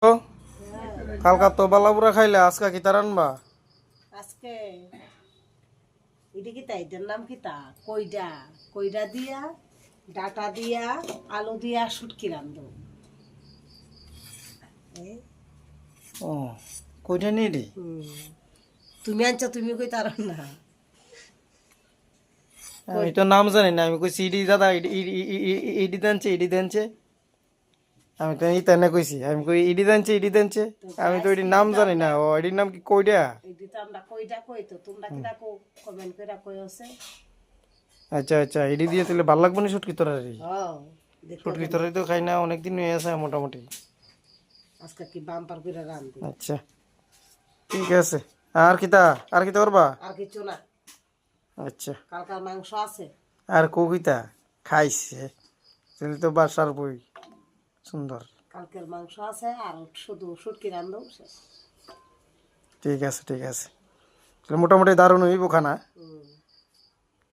ও কালকা তো বালাপুরা খাইলে আজকা কি তার আনবা? আজকে এটা কি তাই এটার নাম কি তা কইডা কইডা দিয়া ডাটা দিয়া আলু দিয়া শুটকি রান্ধো। ও কইটা নি রে? তুমি আনছো তুমি কই তার না। আমি তো নাম জানি না। আমি কইছি ইডি দাদা ইডি দেনছে ইডি দেনছে। আমি তো ই তেনে কইছি। আমি কই ইডি দেনছে ইডি দেনছে। আমি তো এটির নাম জানি না। ও এটির নাম কি কইডা? এটা তো আমরা কইডা কই তো তোমরা কি রাখো কমেন্ট করে কই আছে। আচ্ছা আচ্ছা ইডি দিয়ে তাহলে ভাল লাগবে না শুটকি তরকারি? হ্যাঁ দেখো শুটকি তরকারি তো খাই না অনেকদিন হয়ে আছে মোটামুটি। আজকে কি বাম্পার করে রান্ধি। আচ্ছা ঠিক আছে। আর কিতা করবা? আর কিছু না, আচ্ছা কালকার মাংস আছে। আর কবিতা খাইছে তাহলে তো বাসার বই সুন্দর। কালকের মাংস আছে আর শুধু শুটকি রান্ধো শেষ। ঠিক আছে ঠিক আছে। তাহলে মোটামুটি দারুণ হইব খানা।